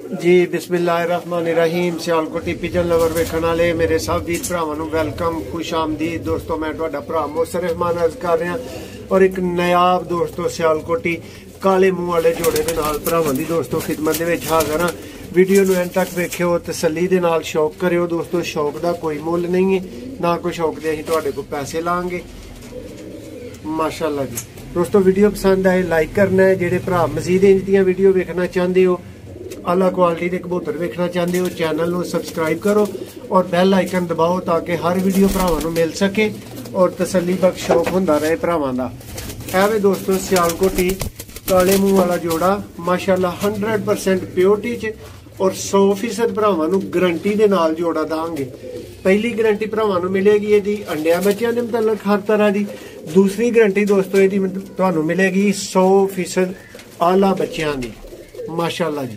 जी बिस्मिल्लाहिर्रहमानिर्रहीम। Sialkoti pigeon lover वेखण वाले मेरे सब वीर भरावां नूं वेलकम, खुश आमदीद। दोस्तों मैं तुहाडा भरा मोहसिन रहमान अर्ज कर रहा और एक नायाब दोस्तों सियालकोटी काले मूँह वाले जोड़े दे नाल भरावां दी दोस्तों खिदमत दे विच हाज़र हां। वीडियो नूं एंड तक वेखियो, तसल्ली दे नाल शौक करियो। दोस्तों शौक दा कोई मुल नहीं है, ना कोई शौक दे असीं तुहाडे कोल पैसे लांगे। माशाअल्लाह जी दोस्तों, वीडियो पसंद आए लाइक करना है। जेडे भरा मजीद इंज दियां वीडियो वेखना चाहते हो, आला क्वालिटी के कबूतर वेखना चाहते हो, चैनल को सबसक्राइब करो और बैल आइकन दबाओ ताकि हर वीडियो भरावां नूं मिल सके और तसल्ली बख्श शौक होंदा रहे भरावां दा। ऐ दोस्तों सियालकोटी काले मूँह वाला जोड़ा माशाअल्लाह 100% प्योरिटी च और 100% भरावां नूं गारंटी दे नाल जोड़ा दांगे। पहली गारंटी भरावां नूं मिलेगी इहदी अंडिया बच्चियां दे मुतल्लक हर तरह की। दूसरी गारंटी दोस्तों इहदी तुहानूं मिलेगी 100% आला बच्चियां दी। माशाअल्लाह जी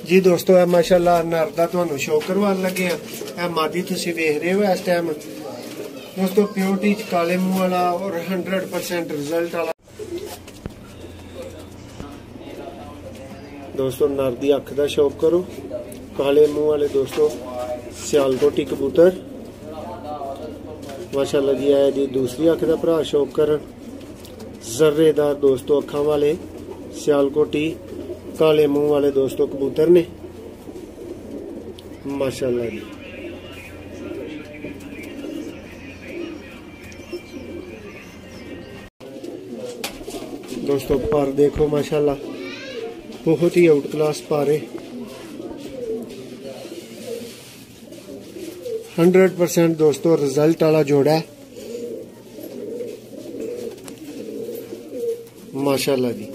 जी दोस्तों, है माशाअल्लाह नर दा तुहानूं शो करवान लगे हैं। मादी तुसीं वेख रहे हो इस टाइम दोस्तों, प्योरिटी च काले मूँह वाला और 100% रिजल्ट वाला। दोस्तों नर दी अख दा शौक करो, काले मूँह वाले दोस्तों सियालकोटी कबूतर माशाअल्लाह जी। है जी दूसरी अख दा भरा शौक करन, जर्रेदार दोस्तों अखां वाले सियालकोटी काले मूँह वाले दोस्तों कबूतर ने माशाअल्लाह जी। दोस्तों पर देखो माशाअल्लाह, बहुत ही आउट क्लास पारे 100% दोस्तों रिजल्ट वाला जोड़ा है माशाअल्लाह जी।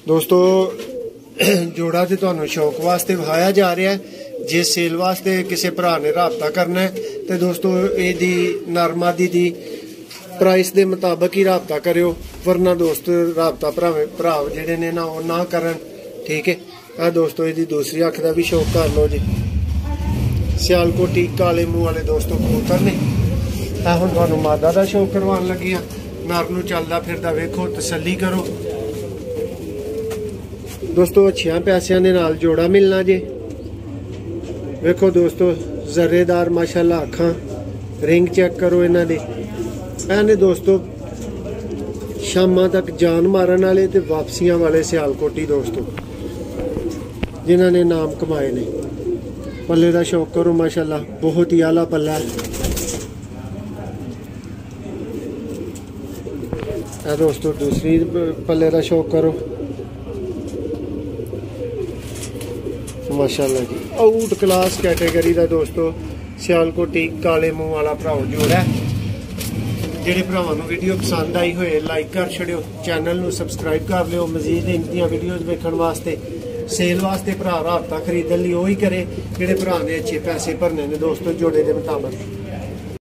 दोस्तों जोड़ा तो तुहानूं शौक वास्ते विखाया जा रहा है। जे सेल वास्ते किसी भरा ने राबता करना है तो दोस्तों यदी नरमादी दी प्राइस के मुताबिक ही राबता करो, वरना दोस्तों राबता भरा जेडे ने ना वो ना करन। ठीक है, आ दोस्तों यदी दूसरी अख का भी शौक कर लो जी। सियालकोटी काले मूँह वाले दोस्तों कबूतर ने हुण तुहानूं मादा का शौक करवान लगी हाँ। नर नूं चलदा फिरदा वेखो, तसल्ली करो दोस्तों। अच्छियां पैसियां दे नाल जोड़ा मिलना जे। वेखो दोस्तों जर्रेदार माशाअल्लाह अखां, रिंग चेक करो इन्हां दे। ऐने दोस्तों शामां तक जान मारन वाले ते वापसियां वाले सियालकोटी दोस्तों जिन्हां ने नाम कमाए ने। पल्ले का शौक करो माशाअल्लाह, बहुत ही आला पल्ला है दोस्तों। दूसरी पल्ले का शौक करो माशाअल्लाह जी। आउट क्लास कैटेगरी का दोस्तों सियालकोटी काले मूँह वाला भराओ जोड़ा है। जेडे भरावां नूं वीडियो पसंद आई होए लाइक कर छड़ियो, चैनल नूं सबसक्राइब कर लियो। मजीद इंदियां वीडियोज़ वेखण वास्ते सेल वास्ते भरा राबता खरीदण लई ओही करे जेडे भरा ने अच्छे पैसे भरने ने दोस्तों जोड़े के मुताबिक।